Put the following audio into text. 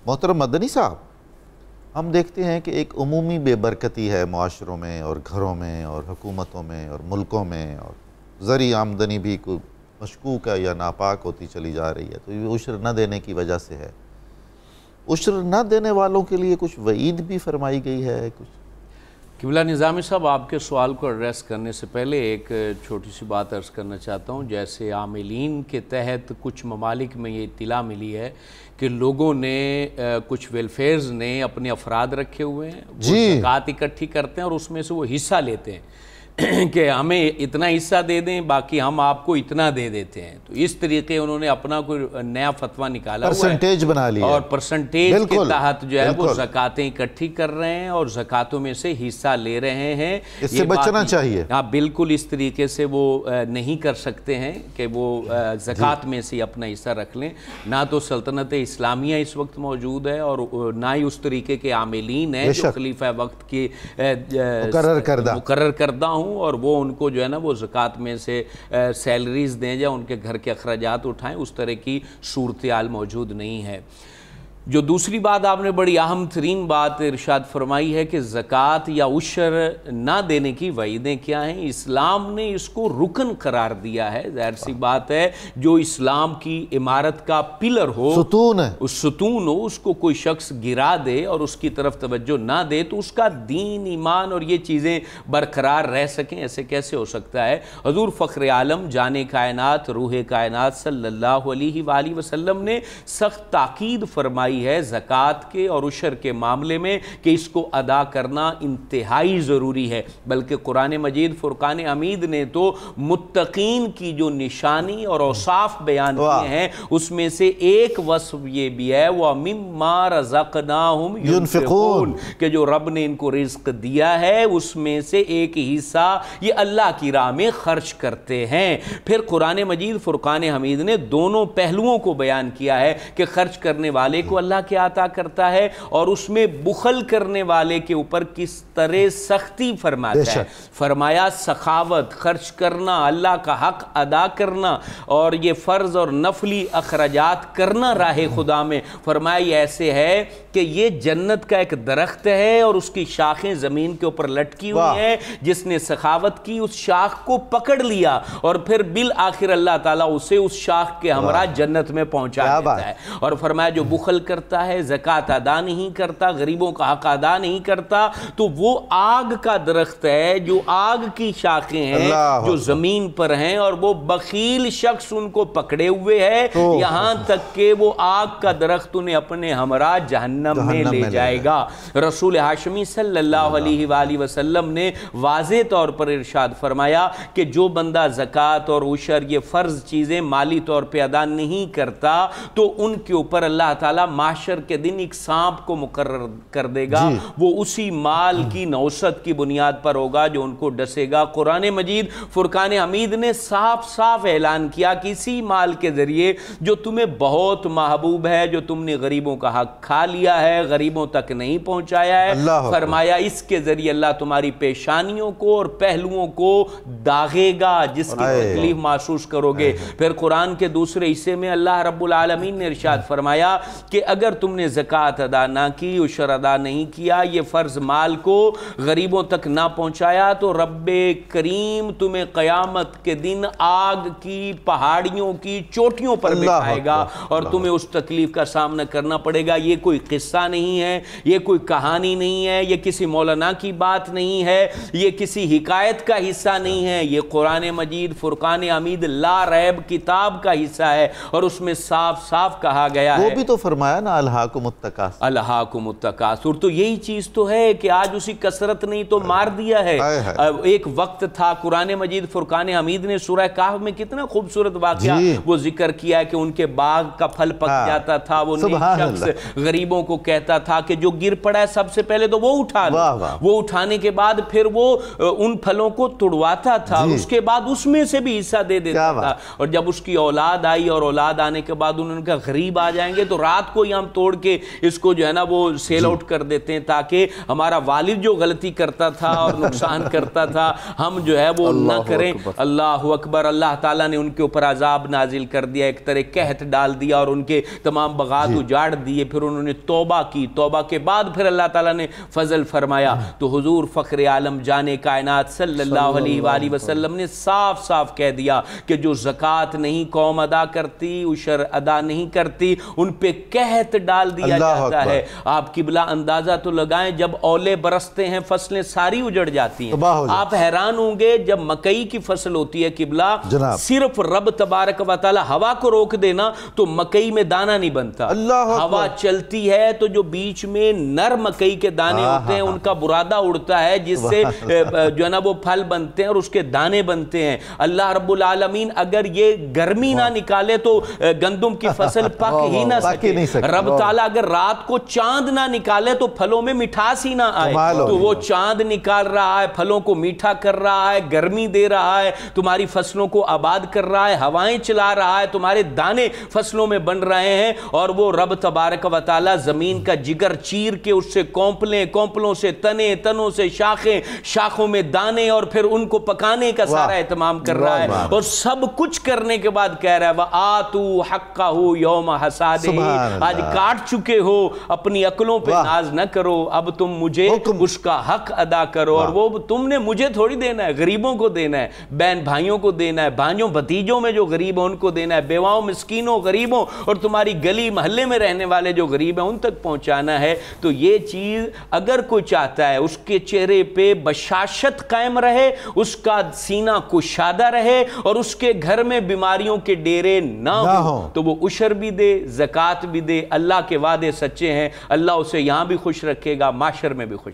محترم مدنی صاحب، ہم دیکھتے ہیں کہ ایک عمومی بے برکتی ہے معاشروں میں اور گھروں میں اور حکومتوں میں اور ملکوں میں، اور زرعی آمدنی بھی کوئی مشکوک ہے یا ناپاک ہوتی چلی جا رہی ہے، تو یہ عشر نہ دینے کی وجہ سے ہے۔ عشر نہ دینے والوں کے لیے کچھ وعید بھی فرمائی گئی ہے کچھ؟ قبلہ نظامی صاحب، آپ کے سوال کو ایڈریس کرنے سے پہلے ایک چھوٹی سی بات عرض کرنا چاہتا ہوں۔ جیسے عاملین کے تحت کچھ ممالک میں یہ اطلاع ملی ہے کہ لوگوں نے کچھ ویلفیئرز نے اپنے افراد رکھے ہوئے ہیں، وہ زکوٰۃ اکٹھی کرتے ہیں اور اس میں سے وہ حصہ لیتے ہیں کہ ہمیں اتنا حصہ دے دیں، باقی ہم آپ کو اتنا دے دیتے ہیں۔ تو اس طریقے انہوں نے اپنا کوئی نیا فتویٰ نکالا ہوا ہے، پرسنٹیج بنا لیا، اور پرسنٹیج کے تحت جو ہے وہ زکوٰۃیں اکٹھی کر رہے ہیں اور زکوٰۃوں میں سے حصہ لے رہے ہیں۔ اس سے بچنا چاہیے۔ ہاں بالکل، اس طریقے سے وہ نہیں کر سکتے ہیں کہ وہ زکوٰۃ میں سے اپنا حصہ رکھ لیں۔ نہ تو سلطنت اسلامیہ اس وقت موجود ہے اور نہ ہی اس طریقے کے عاملین ہیں جو خلیفہ وقت کے مقرر کردہ ہوں اور وہ ان کو جو ہے نا وہ زکوٰۃ میں سے سیلریز دیں یا ان کے گھر کے اخراجات اٹھائیں، اس طرح کی صورتحال موجود نہیں ہے۔ جو دوسری بات آپ نے بڑی اہم ترین بات ارشاد فرمائی ہے کہ زکوٰۃ یا عشر نہ دینے کی وعیدیں کیا ہیں۔ اسلام نے اس کو رکن قرار دیا ہے۔ ظاہر سی بات ہے، جو اسلام کی عمارت کا پلر ہو، ستون ہے، اس ستون ہو، اس کو کوئی شخص گرا دے اور اس کی طرف توجہ نہ دے تو اس کا دین، ایمان اور یہ چیزیں برقرار رہ سکیں، ایسے کیسے ہو سکتا ہے؟ حضور فخر عالم، جان کائنات، روح کائنات صلی اللہ علیہ وآلہ وسلم نے سخت تاکید فرمائی ہے زکوٰۃ کے اور عشر کے معاملے میں کہ اس کو ادا کرنا انتہائی ضروری ہے۔ بلکہ قرآن مجید فرقان حمید نے تو متقین کی جو نشانی اور اوصاف بیان کیے ہیں، اس میں سے ایک وصف یہ بھی ہے وَمِمَّا رَزَقْنَاهُمْ يُنْفِقُونَ، کہ جو رب نے ان کو رزق دیا ہے اس میں سے ایک حصہ یہ اللہ کی راہ میں خرچ کرتے ہیں۔ پھر قرآن مجید فرقان حمید نے دونوں پہلوؤں کو بیان کیا ہے کہ خرچ کرنے والے کو اللہ کیا عطا کرتا ہے اور اس میں بخل کرنے والے کے اوپر کس طرح سختی فرماتا ہے۔ فرمایا سخاوت، خرچ کرنا، اللہ کا حق ادا کرنا اور یہ فرض اور نفلی اخراجات کرنا راہ خدا میں، فرمایا یہ ایسے ہے کہ یہ جنت کا ایک درخت ہے اور اس کی شاخیں زمین کے اوپر لٹکی ہوئی ہیں، جس نے سخاوت کی اس شاخ کو پکڑ لیا اور پھر بالآخر اللہ تعالیٰ اسے اس شاخ کے ہمراہ جنت میں پہنچا دیتا ہے۔ اور فرمایا جو بخل کرتا ہے، زکوٰۃ ادا نہیں کرتا، غریبوں کا حق ادا نہیں کرتا، تو وہ آگ کا درخت ہے، جو آگ کی شاخیں ہیں جو زمین پر ہیں اور وہ بخیل شخص ان کو پکڑے ہوئے ہے، یہاں تک کہ وہ آگ کا درخت انہیں اپنے ہمراہ جہنم میں لے جائے گا۔ رسول ہاشمی صلی اللہ علیہ وآلہ وسلم نے واضح طور پر ارشاد فرمایا کہ جو بندہ زکوٰۃ اور عشر یہ فرض چیزیں مالی طور پہ ادا نہیں کرتا تو ان کے اوپر اللہ تعالیٰ محشر کے دن ایک سانپ کو مقرر کر دے گا، وہ اسی مال کی نوست کی بنیاد پر ہوگا جو ان کو ڈسے گا۔ قرآن مجید فرقان حمید نے صاف صاف اعلان کیا کہ اسی مال کے ذریعے جو تمہیں بہت محبوب ہے، جو تم نے غریبوں کا حق کھا لیا ہے، غریبوں تک نہیں پہنچایا ہے، فرمایا اس کے ذریعے اللہ تمہاری پیشانیوں کو اور پہلوؤں کو داغے گا جس کی تکلیف محسوس کرو گے۔ پھر قرآن کے دوسرے حصے میں اللہ رب العالمین نے ارشاد فرمایا کہ اگر تم نے زکوٰۃ ادا نہ کی، عشر ادا نہیں کیا، یہ فرض مال کو غریبوں تک نہ پہنچایا، تو رب کریم تمہیں قیامت کے دن آگ کی پہاڑیوں کی چوٹیوں پر بٹھائے گا اور تمہیں اس تکلیف کا سامنا کرنا پڑے گا۔ یہ کوئی قصہ نہیں ہے، یہ کوئی کہانی نہیں ہے، یہ کسی مولانا کی بات نہیں ہے، یہ کسی حکایت کا حصہ نہیں ہے، یہ قرآن مجید فرقان حمید لا ریب کتاب کا حصہ ہے اور اس میں صاف صاف کہا گیا ہے، وہ بھی تو فرمایا نا الہاکم التکاثر، الہاکم التکاثر۔ تو یہی چیز تو ہے کہ آج اسی کثرت نہیں تو مار دیا ہے۔ ایک وقت تھا قرآن مجید فرقان حمید نے سورہ کہف میں کتنا خوبصورت واقعہ وہ ذکر کیا ہے کہ ان کے باغ کا پھل پک جاتا تھا، وہ نیک شخص غریبوں کو کہتا تھا کہ جو گر پڑا ہے سب سے پہلے تو وہ اٹھا لو، وہ اٹھانے کے بعد پھر وہ ان پھلوں کو توڑواتا تھا، اس کے بعد اس میں سے بھی حصہ دے دیتا تھا، اور جب اس کی اولاد آئی اور اولاد آنے کے بعد انہوں نے کہا غریب آ جائیں گے تو رات کو ہی ہم توڑ کے اس کو جو ہے نا وہ سیل آؤٹ کر دیتے ہیں تاکہ ہمارا والد جو غلطی کرتا تھا اور نقصان کرتا تھا ہم جو ہے وہ نہ کریں۔ اللہ اکبر۔ اللہ تعالیٰ نے ان کے اوپر عذاب نازل کر دیا، ایک طرح قحط ڈال دیا اور ان کے تمام باغات اجاڑ دیے۔ پھر انہوں نے توبہ کی، توبہ کے بعد پھر اللہ تعالیٰ نے فضل فرمایا۔ تو حضور فخر عالم جان کائنات صلی اللہ علیہ وآلہ وسلم نے صاف صاف کہہ دیا کہ جو زکوٰۃ نہیں قوم ادا کرتی، عشر ادا نہیں کرتی، ان پہ قحط ڈال دیا جاتا ہے۔ آپ قبلہ اندازہ تو لگائیں، جب اولے برستے ہیں فصلیں ساری اجڑ جاتی ہیں۔ آپ حیران ہوں گے جب مکئی کی فصل ہوتی ہے قبلہ، صرف رب تبارک و تعالی ہوا کو روک دینا تو مکئی میں دانہ نہیں بنتا۔ ہوا چلتی ہے تو جو بیچ میں نر مکئی کے دانے ہوتے ہیں ان کا برادہ اڑتا ہے، جس سے جو ہے نا وہ پھل بنتے ہیں اور اس کے دانے بنتے ہیں۔ اللہ رب العالمین اگر یہ گرمی نہ نکالے تو گندم کی فصل پک ہی نہ سکے۔ رب تعالیٰ اگر رات کو چاند نہ نکالے تو پھلوں میں مٹھاس ہی نہ آئے۔ تو وہ چاند نکال رہا ہے، پھلوں کو میٹھا کر رہا ہے، گرمی دے رہا ہے، تمہاری فصلوں کو آباد کر رہا ہے، ہوائیں چلا رہا ہے، تمہارے دانے فصلوں میں بن رہے ہیں، اور وہ رب تبارک و تعالیٰ زمین کا جگر چیر کے اس سے کونپلیں، کونپلوں سے تنے، تنوں سے شاخیں، شاخوں میں دانے، اور پھر ان کو پکانے کا سارا اہتمام کر رہا ہے، اور سب کچھ کرنے کے بعد کہہ رہا ہے وَآتُوا حَقَّهُ يَوْمَ حَصَادِهِ۔ آج کاٹ چکے ہو، اپنی عقلوں پہ ناز نہ کرو، اب تم مجھے اس کا حق ادا کرو، اور وہ تم نے مجھے تھوڑی دینا ہے، غریبوں کو دینا ہے، بہن بھائیوں کو دینا ہے، بھائیوں بھتیجوں میں جو غریب ہیں ان کو دینا ہے، بیواؤں، مسکینوں، غریبوں، اور تمہاری گلی محلے میں رہنے والے جو غریب ہیں ان تک پہنچانا ہے۔ تو یہ چیز اگر کوئی چاہتا ہے اس کے چہرے پہ بشاشت قائم رہے، اس کا سینہ کشادہ رہے، اور اس کے گھر میں بیماریوں کے ڈیرے نہ ہوں، تو وہ عشر بھی دے، زکوٰۃ بھی دے۔ اللہ کے وعدے سچے ہیں، اللہ اسے یہاں بھی خوش رکھے گا، معاشر میں بھی خوش